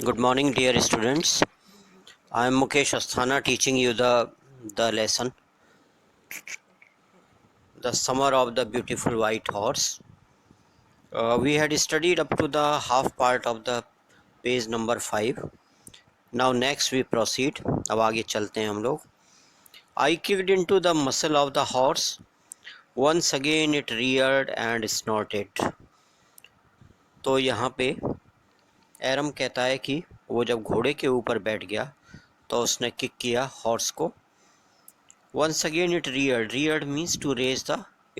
Good morning, dear students. I am Mukesh Asthana teaching you the lesson, the summer of the beautiful white horse. We had studied up to the half part of the page number 5. Now next we proceed. अब आगे चलते हैं हम लोग. I kicked into the muscle of the horse. Once again it reared and snorted. तो यहाँ पे एरम कहता है कि वो जब घोड़े के ऊपर बैठ गया तो उसने किक किया हॉर्स को. Once again it reared. Reared means to raise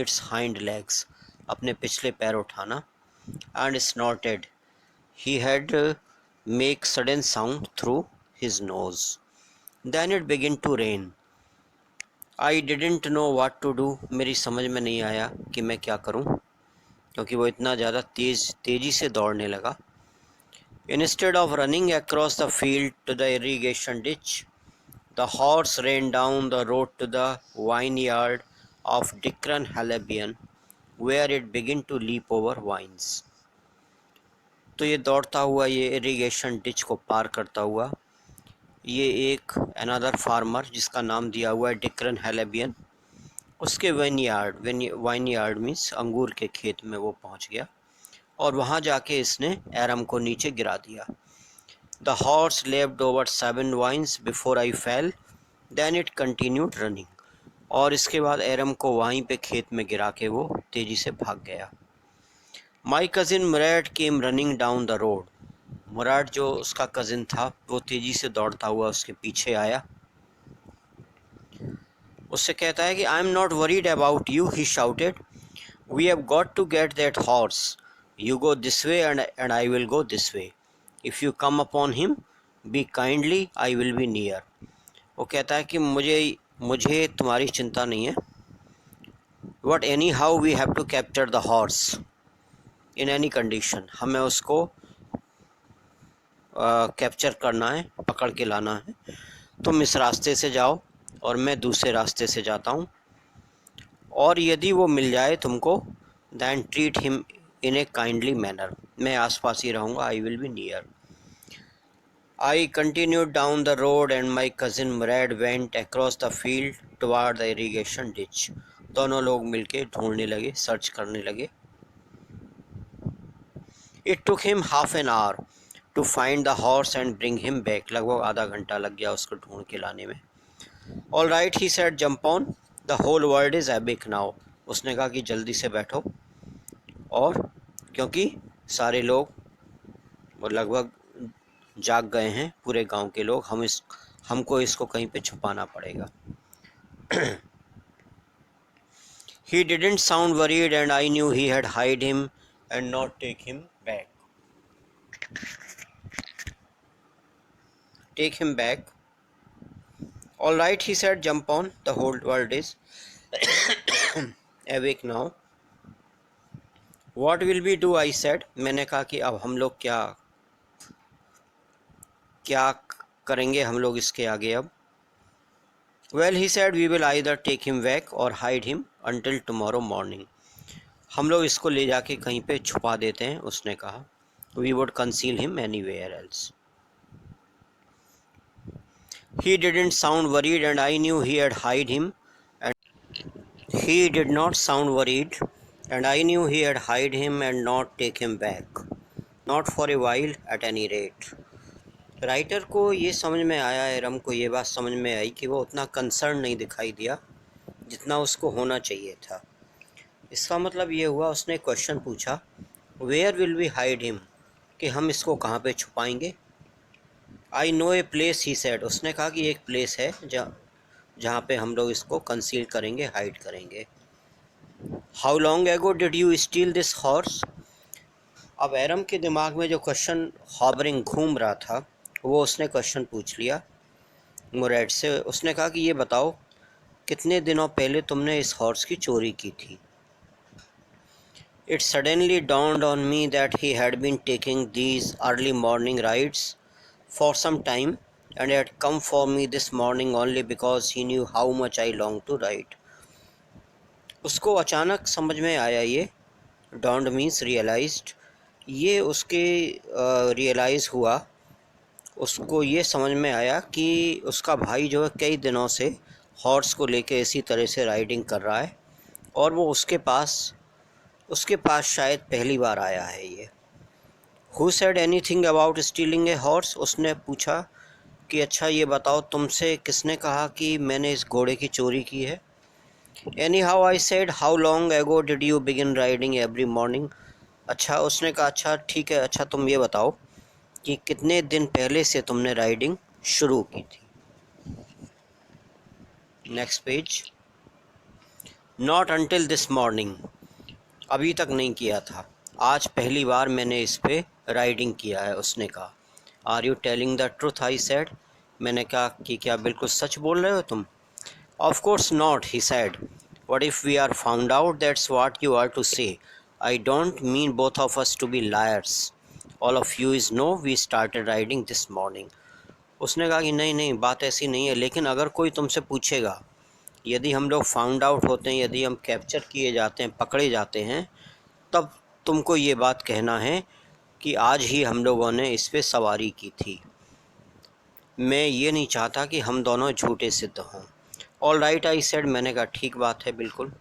its hind legs. अपने पिछले पैर उठाना. And snorted. He had make sudden sound through his nose. Then it began to rain. I didn't know what to do. मेरी समझ में नहीं आया कि मैं क्या करूं, क्योंकि वो इतना ज़्यादा तेज़ी से दौड़ने लगा. Instead of running across the field to the irrigation ditch, the horse ran down the road to the vineyard of Dickon Halabian, where it began to leap over vines. तो ये दौड़ता हुआ ये इरिगेशन डिच को पार करता हुआ ये एक अनदर फार्मर जिसका नाम दिया हुआ है डिक्रन हैलेबियन, उसके वाइनयार्ड मीन्स अंगूर के खेत में वो पहुंच गया और वहां जाके इसने एरम को नीचे गिरा दिया. The horse left over 7 vines before I fell, then it continued running. और इसके बाद एरम को वहीं पे खेत में गिरा के वो तेजी से भाग गया. My cousin Mourad came running down the road. Mourad जो उसका कज़िन था वो तेजी से दौड़ता हुआ उसके पीछे आया. उससे कहता है कि I am not worried about you, he shouted. We have got to get that horse. You go this way and I will go this way. If you come upon him be kindly, I will be near. वो कहता है कि मुझे तुम्हारी चिंता नहीं है. But any how we have to capture the horse in any condition. हमें उसको कैप्चर करना है, पकड़ के लाना है. तुम इस रास्ते से जाओ और मैं दूसरे रास्ते से जाता हूँ, और यदि वो मिल जाए तुमको, then treat him in a kindly manner. मैं आसपास ही रहूँगा, I will be near. I continued down the road and my cousin Murad went across the field toward the irrigation ditch. दोनों लोग मिलके ढूंढने लगे, सर्च करने लगे. It took him half an hour to find the horse and bring him back. लगभग आधा घंटा लग गया उसको ढूंढ के लाने में. All right, he said, jump on. The whole world is awake now. उसने कहा कि जल्दी से बैठो, और क्योंकि सारे लोग वो लगभग जाग गए हैं, पूरे गांव के लोग. हमको इसको कहीं पे छुपाना पड़ेगा. He didn't sound worried and I knew he had hide him and not take him back. Take him back. All right, he said, jump on. The whole world is awake now. What will we do? I said. मैंने कहा कि अब हम लोग क्या करेंगे हम लोग इसके आगे अब. Well, he said, we will either take him back or hide him until tomorrow morning. हम लोग इसको ले जाके कहीं पे छुपा देते हैं, उसने कहा. We would conceal him anywhere else. He didn't sound worried and I knew he had hide him. And he did not sound worried and I knew he had hide him and not take him back. Not for a while at any rate. Writer को ये समझ में आया, एरम को ये बात समझ में आई कि वो उतना कंसर्न नहीं दिखाई दिया जितना उसको होना चाहिए था. इसका मतलब ये हुआ, उसने क्वेश्चन पूछा, where will we hide him, कि हम इसको कहाँ पे छुपाएंगे. I know a place, he said. उसने कहा कि एक प्लेस है जहाँ पे हम लोग इसको कंसील करेंगे, हाइड करेंगे. How long ago did you steel this horse. अब एरम के दिमाग में जो क्वेश्चन हॉबरिंग घूम रहा था वो उसने क्वेश्चन पूछ लिया मुराद से. उसने कहा कि ये बताओ कितने दिनों पहले तुमने इस हॉर्स की चोरी की थी. It suddenly dawned on me that he had been taking these early morning rides for some time and had come for me this morning only because he knew how much I longed to ride. उसको अचानक समझ में आया, ये dawned means realized, ये उसके realise हुआ उसको ये समझ में आया कि उसका भाई जो है कई दिनों से हॉर्स को लेके इसी तरह से राइडिंग कर रहा है और वो उसके पास शायद पहली बार आया है ये। Who said anything about stealing A horse? उसने पूछा कि अच्छा ये बताओ तुमसे किसने कहा कि मैंने इस घोड़े की चोरी की है? Any how I said, how long ago did you begin riding every morning? अच्छा, उसने कहा अच्छा ठीक है, अच्छा तुम ये बताओ कि कितने दिन पहले से तुमने राइडिंग शुरू की थी? Next page. Not until this morning, अभी तक नहीं किया था, आज पहली बार मैंने इस पे राइडिंग किया है, उसने कहा। Are you telling the truth? I said, मैंने कहा कि क्या बिल्कुल सच बोल रहे हो तुम? Of course not, he said, what if we are found out? That's what you are to say. I don't mean both of us to be liars, all of you is no we started riding this morning. उसने कहा कि नहीं नहीं, बात ऐसी नहीं है, लेकिन अगर कोई तुमसे पूछेगा, यदि हम लोग फाउंड आउट होते हैं, यदि हम कैप्चर किए जाते हैं, पकड़े जाते हैं, तब तुमको ये बात कहना है कि आज ही हम लोगों ने इस पे सवारी की थी। मैं ये नहीं चाहता कि हम दोनों झूठे सिद्ध हों। ऑल राइट, आई सेड, मैंने कहा ठीक बात है, बिल्कुल।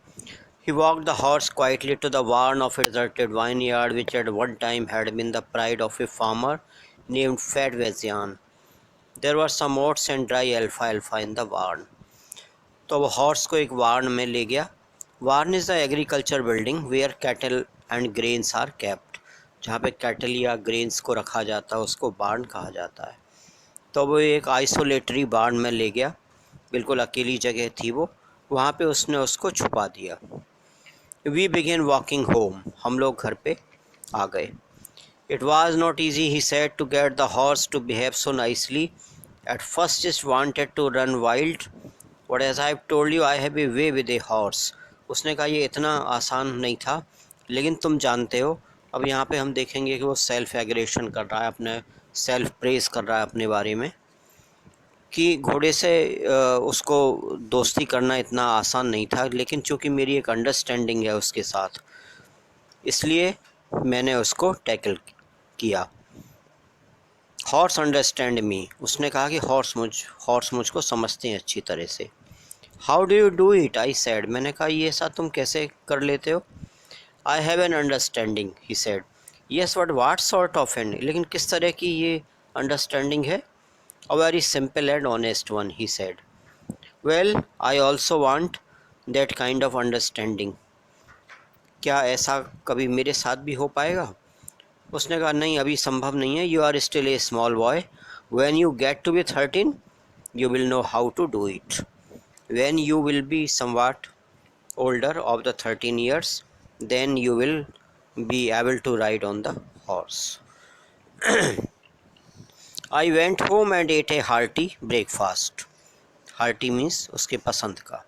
He walked the horse quietly to the barn of a deserted vineyard which at one time had been the pride of a farmer named Fat Vezian. There were some oats and dry alfalfa in the barn. तो वो horse को एक warn में ले गया। Barn is the agriculture building where cattle and grains are kept, जहाँ पे cattle या ग्रेन्स को रखा जाता है उसको बार्न कहा जाता है। तो वो एक आइसोलेटरी बार्न में ले गया, बिल्कुल अकेली जगह थी वो, वहाँ पे उसने उसको छुपा दिया। वी बिगेन वॉकिंग होम, हम लोग घर पे आ गए। It was not easy, he said, to get the horse to behave so nicely. At first it wanted to run wild, but as I have told you I have a way with a horse. उसने कहा ये इतना आसान नहीं था, लेकिन तुम जानते हो। अब यहाँ पे हम देखेंगे कि वो सेल्फ एग्रेशन कर रहा है, अपने सेल्फ प्रेज कर रहा है अपने बारे में, कि घोड़े से उसको दोस्ती करना इतना आसान नहीं था, लेकिन चूँकि मेरी एक अंडरस्टैंडिंग है उसके साथ, इसलिए मैंने उसको टैकल किया। हॉर्स अंडरस्टैंड मी, उसने कहा कि हॉर्स मुझको समझते हैं अच्छी तरह से। How do you do it? I said, मैंने कहा ये ऐसा तुम कैसे कर लेते हो? I have an understanding, he said. Yes, but what sort of an? लेकिन किस तरह की ये अंडरस्टैंडिंग है? A very simple and honest one, he said. Well, I also want that kind of understanding. क्या ऐसा कभी मेरे साथ भी हो पाएगा? उसने कहा नहीं, अभी संभव नहीं है। You are still a small boy, when you get to be 13 you will know how to do it. When you will be somewhat older of the 13 years, then you will be able to ride on the horse. I went home and ate a hearty breakfast. Hearty means उसके पसंद का।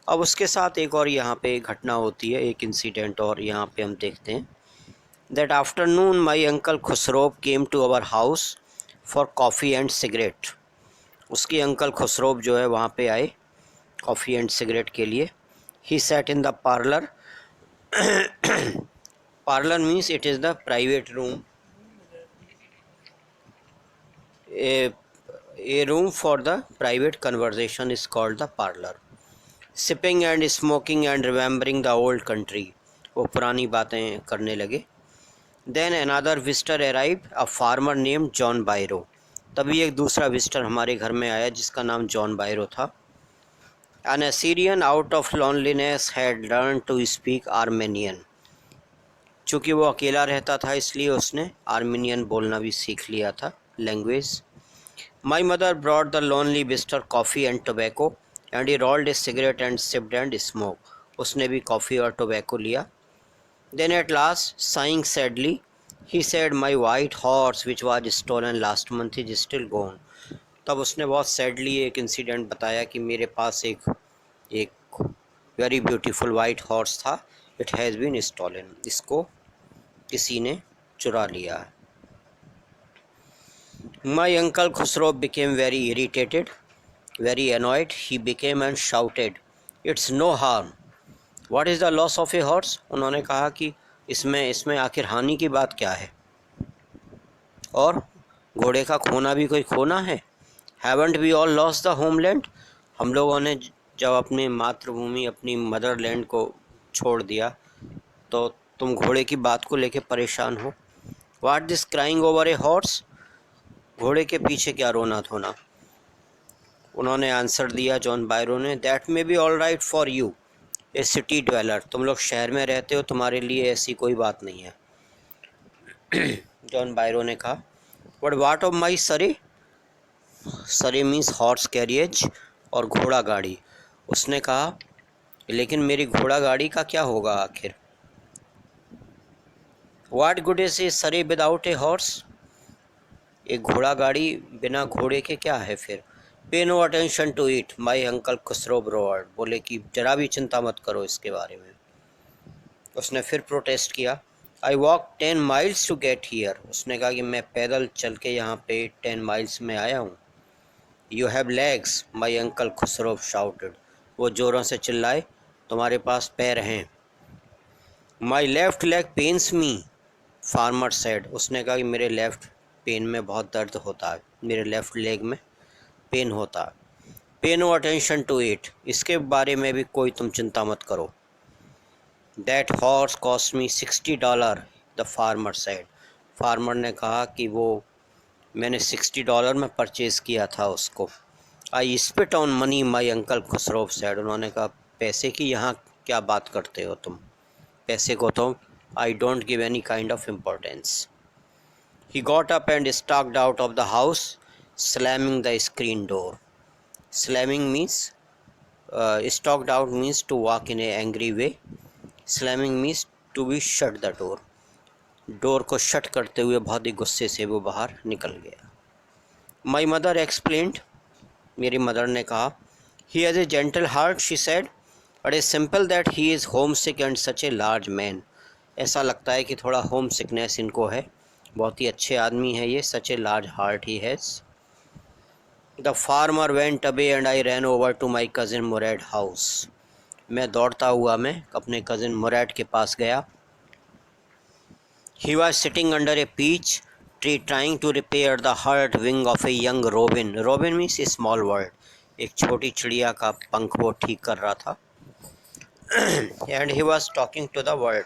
अब उसके साथ एक और यहाँ पे घटना होती है, एक इंसिडेंट और यहाँ पे हम देखते हैं। That afternoon my uncle Khusro came to our house for coffee and cigarette. उसके अंकल खुसरोब जो है वहाँ पे आए कॉफ़ी एंड सिगरेट के लिए। He sat in the parlour, parlour means it is the private room, a room for the private conversation is called the parlour. Sipping and smoking and remembering the old country, वो पुरानी बातें करने लगे। Then another visitor arrived, a farmer named John Byro. तभी एक दूसरा visitor हमारे घर में आया जिसका नाम जॉन बायरो था। An Assyrian out of loneliness had learned to speak Armenian. चूँकि वो अकेला रहता था इसलिए उसने आर्मीनियन बोलना भी सीख लिया था, language. My mother brought the lonely visitor coffee and tobacco and he rolled a cigarette and sipped and smoked. उसने भी कॉफ़ी और टोबैको लिया। Then at last, sighing sadly, he said, my white horse which was stolen last month is still gone. तब उसने बहुत sadly एक incident बताया कि मेरे पास एक वेरी ब्यूटीफुल वाइट हॉर्स था, इट हैज़ बीन स्टॉलन, इसको किसी ने चुरा लिया है। My uncle Khusro became very irritated, very annoyed, he became and shouted, it's no harm, what is the loss of a horse? उन्होंने कहा कि इसमें आखिर हानि की बात क्या है? और घोड़े का खोना भी कोई खोना है? Haven't we all lost the homeland? हम लोगों ने जब अपनी मातृभूमि, अपनी मदरलैंड को छोड़ दिया, तो तुम घोड़े की बात को लेके परेशान हो? What this crying over a horse? घोड़े के पीछे क्या रोना धोना? उन्होंने आंसर दिया, जॉन बायरो ने, that may be all right for U A city dweller. तुम लोग शहर में रहते हो, तुम्हारे लिए ऐसी कोई बात नहीं है। जॉन बायरो ने कहा, बट वाट ऑफ माई सरे? सरे मीन्स हॉर्स कैरियज, और घोड़ा गाड़ी। उसने कहा, लेकिन मेरी घोड़ा गाड़ी का क्या होगा आखिर? वाट गुड इज ए सरे विदाउट ए हॉर्स? एक घोड़ा गाड़ी बिना घोड़े के क्या है फिर? Pay no attention to it, my uncle Khosrove roared. बोले कि जरा भी चिंता मत करो इसके बारे में। उसने फिर प्रोटेस्ट किया, I walk 10 miles to get here. उसने कहा कि मैं पैदल चल के यहाँ पे 10 माइल्स में आया हूँ। You have legs, my uncle Khusro shouted. वो ज़ोरों से चिल्लाए, तुम्हारे पास पैर हैं। My left leg pens me, farmer said. उसने कहा कि मेरे लेफ्ट पेन में बहुत दर्द होता है, मेरे लेफ्ट लेग में पेन होता है। पे नो अटेंशन टू इट, इसके बारे में भी कोई तुम चिंता मत करो। That horse cost me $60, the farmer said. Farmer ने कहा कि वो मैंने $60 में परचेज़ किया था उसको। आई spit on money, my uncle Khusro said. उन्होंने कहा, पैसे की यहाँ क्या बात करते हो तुम? पैसे को तो I don't give any kind of importance. He got up and stalked out of the house, slamming the screen door. Slamming means, stalked out means to walk in a angry way. Slamming means to be shut the door. Door को shut करते हुए बहुत ही गुस्से से वो बाहर निकल गया। My mother explained, मेरी मदर ने कहा, he has a gentle heart, she said, but it's simple that he is homesick and such a large man. ऐसा लगता है कि थोड़ा होम सिकनेस इनको है, बहुत ही अच्छे आदमी है ये, such a large heart he has. The farmer went away and I ran over to my cousin Mourad house. मैं दौड़ता हुआ मैं अपने कज़िन मुरैड के पास गया। He was sitting under a peach tree trying to repair the hurt wing of a young robin. Robin means a small bird, एक छोटी चिड़िया का पंख वो ठीक कर रहा था। And he was talking to the bird.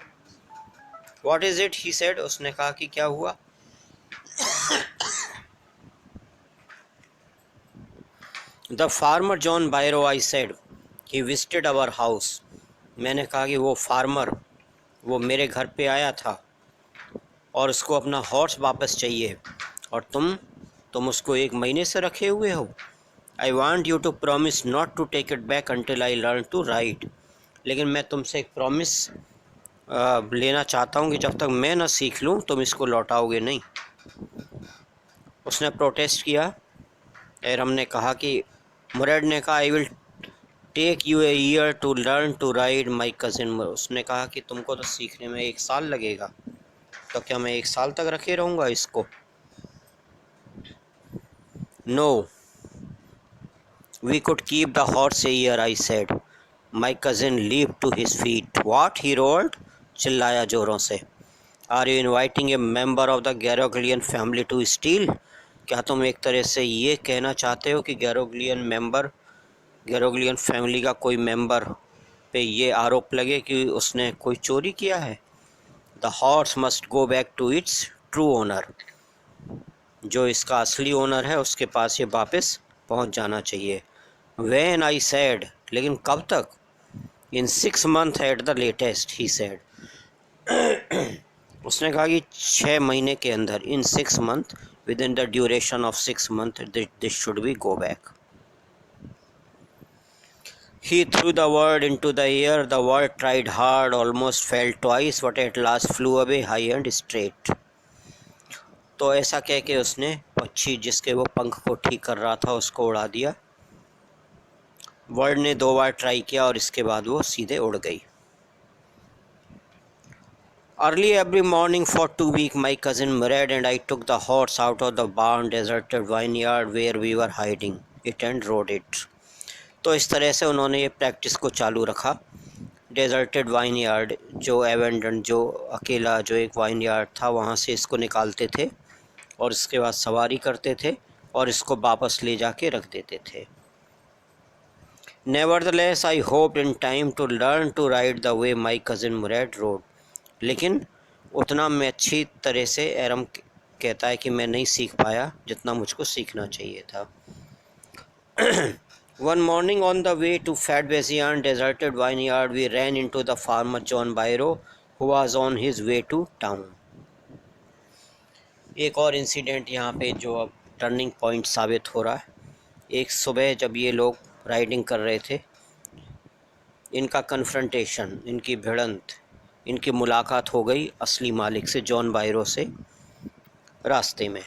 What is it? he said. उसने कहा कि क्या हुआ? The farmer John Byro, I said, he visited our house. मैंने कहा कि वो फार्मर वो मेरे घर पे आया था और उसको अपना हॉर्स वापस चाहिए, और तुम उसको 1 महीने से रखे हुए हो। I want you to promise not to take it back until I learn to ride. लेकिन मैं तुमसे एक प्रॉमिस लेना चाहता हूँ कि जब तक मैं ना सीख लूँ तुम इसको लौटाओगे नहीं। उसने प्रोटेस्ट किया। एरम ने कहा कि मुरैड ने कहा, I will take you a year to learn to ride my cousin. उसने कहा कि तुमको तो सीखने में 1 साल लगेगा, तो क्या मैं 1 साल तक रखे रहूँगा इसको? No, we could keep the horse a year, I said. My cousin leap to his feet. What? He roared, चिल्लाया ज़ोरों से। Are you inviting a member of the Garoghlanian family to steal? क्या तुम एक तरह से ये कहना चाहते हो कि गैरोग्लियन फैमिली का कोई मेंबर पे ये आरोप लगे कि उसने कोई चोरी किया है? The horse must go back to its true owner. जो इसका असली ओनर है उसके पास ये वापस पहुंच जाना चाहिए। व्हेन, आई सेड, लेकिन कब तक? इन 6 months at the latest, he said. उसने कहा कि 6 महीने के अंदर, इन 6 months, within the duration of 6 months, this should be go back. He threw the word into the air. The word tried hard, almost fell twice, but at last flew away high and straight. तो ऐसा कह के उसने पक्षी जिसके वो पंख को ठीक कर रहा था उसको उड़ा दिया। वर्ड ने 2 बार ट्राई किया और इसके बाद वो सीधे उड़ गई। Early every morning for 2 weeks, my cousin Murad and I took the horse out of the barn, deserted vineyard where we were hiding it, and rode it. तो इस तरह से उन्होंने ये प्रैक्टिस को चालू रखा। डेजर्टेड वाइनयार्ड, जो एवेंडन, जो अकेला जो एक वाइनयार्ड था, वहाँ से इसको निकालते थे और इसके बाद सवारी करते थे और इसको वापस ले जाके रख देते थे। Nevertheless, I hoped in time to learn to ride the way my cousin Murad rode. लेकिन उतना मैं अच्छी तरह से एरम कहता है कि मैं नहीं सीख पाया जितना मुझको सीखना चाहिए था। One morning on the way to Fatbazian deserted vineyard, we ran into the farmer John Byro, who was on his way to town. एक और इंसिडेंट यहाँ पे जो अब टर्निंग पॉइंट साबित हो रहा है। एक सुबह जब ये लोग राइडिंग कर रहे थे, इनका कन्फ्रंटेशन, इनकी भिड़ंत, इनकी मुलाकात हो गई असली मालिक से, जॉन बायरो से, रास्ते में।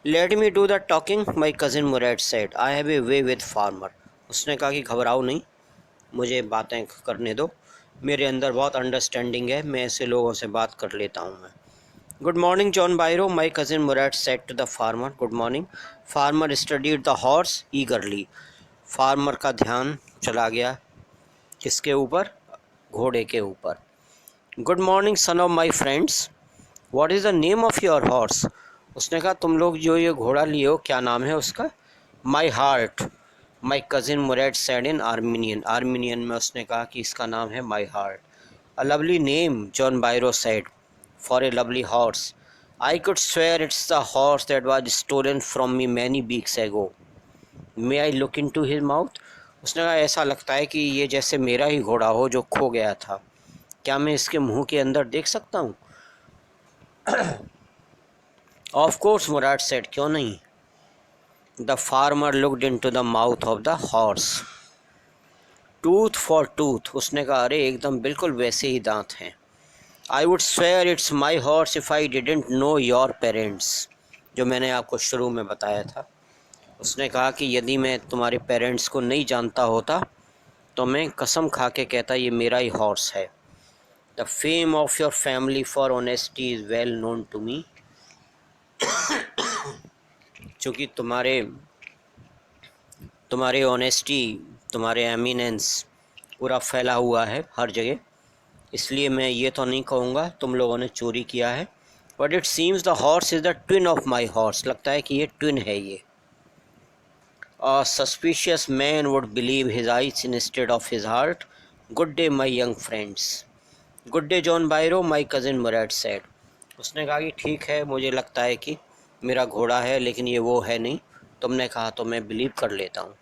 Let me do the talking my cousin Mourad said, I have a way with farmer. उसने कहा कि घबराओ नहीं, मुझे बातें करने दो, मेरे अंदर बहुत अंडरस्टैंडिंग है, मैं ऐसे लोगों से बात कर लेता हूँ मैं। Good morning John Byro, my cousin Mourad said to the farmer. Good morning. Farmer studied the horse eagerly. Farmer का ध्यान चला गया किसके ऊपर? घोड़े के ऊपर। Good morning son of my friends, what is the name of your horse. उसने कहा तुम लोग जो ये घोड़ा लिए हो क्या नाम है उसका? My heart, my cousin Mourad said in Armenian. Armenian में उसने कहा कि इसका नाम है my heart. A lovely name John Byro said for a lovely horse, I could swear it's the horse that was stolen from me many weeks ago, may I look into his mouth. उसने कहा ऐसा लगता है कि ये जैसे मेरा ही घोड़ा हो जो खो गया था, क्या मैं इसके मुंह के अंदर देख सकता हूँ? ऑफ कोर्स मुराद सेड, क्यों नहीं। The farmer looked into the mouth of the horse, tooth for tooth. उसने कहा अरे एकदम बिल्कुल वैसे ही दांत हैं। I would swear it's my horse if I didn't know your parents, जो मैंने आपको शुरू में बताया था। उसने कहा कि यदि मैं तुम्हारे पेरेंट्स को नहीं जानता होता तो मैं कसम खा के कहता ये मेरा ही हॉर्स है। The fame of your family for honesty is well known to me, चूँकि तुम्हारे ऑनेस्टी, तुम्हारे एमिनेंस पूरा फैला हुआ है हर जगह, इसलिए मैं ये तो नहीं कहूँगा तुम लोगों ने चोरी किया है। But it seems the horse is the twin of my horse, लगता है कि ये ट्विन है ये। A suspicious man would believe his eyes instead of his heart. Good day, my young friends. Good day, John Byro, my cousin Murad said. उसने कहा कि ठीक है, मुझे लगता है कि मेरा घोड़ा है लेकिन ये वो है नहीं, तुमने कहा तो मैं बिलीव कर लेता हूँ।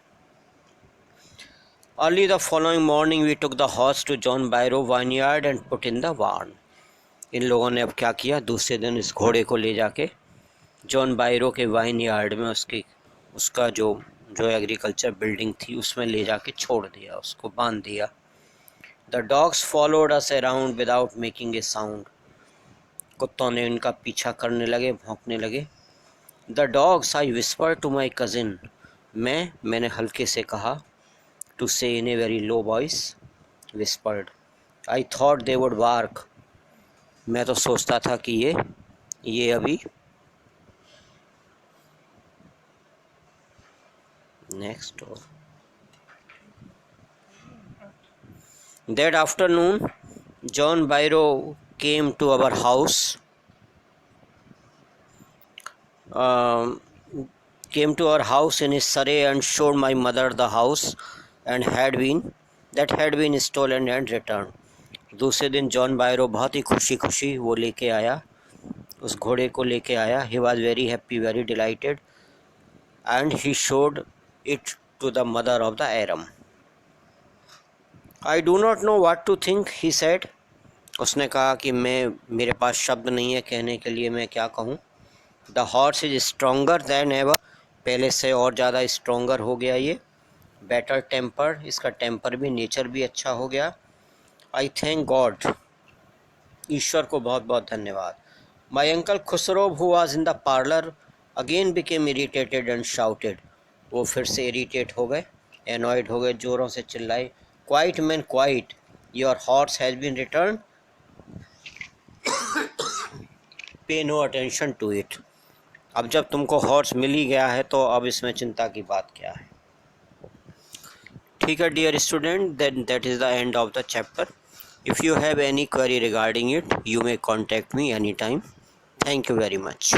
Early the following morning we took the horse to John Byro vineyard and put in the barn. इन लोगों ने अब क्या किया, दूसरे दिन इस घोड़े को ले जाके जॉन बायरो के वाइन यार्ड में उसका जो एग्रीकल्चर बिल्डिंग थी उसमें ले जाके छोड़ दिया, उसको बांध दिया। The dogs followed us around without making a sound. कुत्तों ने इनका पीछा करने लगे, भौंकने लगे। The dogs, I whisper to my cousin, मैंने हल्के से कहा, to say in a very low voice, whispered. I thought they would bark, मैं तो सोचता था कि ये अभी next. That afternoon, John Byro came to our house. Came to our house in his surrey and showed my mother the house and had been stolen and returned. दूसरे दिन John बायरो बहुत ही खुशी वो लेके आया, उस घोड़े को लेके आया। He was very happy, very delighted, and he showed it to the mother of the Aram. I do not know what to think, he said. उसने कहा कि मेरे पास शब्द नहीं है कहने के लिए, मैं क्या कहूँ। The horse is stronger than ever, पहले से और ज़्यादा स्ट्रोंगर हो गया ये। Better temper, इसका टेम्पर भी, नेचर भी अच्छा हो गया। I thank God, ईश्वर को बहुत बहुत धन्यवाद। My uncle Khusro, who was in the parlor, again became irritated and shouted. वो फिर से इरीटेट हो गए, एनॉयड हो गए, ज़ोरों से चिल्लाए, Quiet man, quiet, your horse has been returned, pay no attention to it. अब जब तुमको हॉर्स मिल ही गया है तो अब इसमें चिंता की बात क्या है। ठीक है dear student, then that is the end of the chapter. If you have any query regarding it, you may contact me anytime. Thank you very much.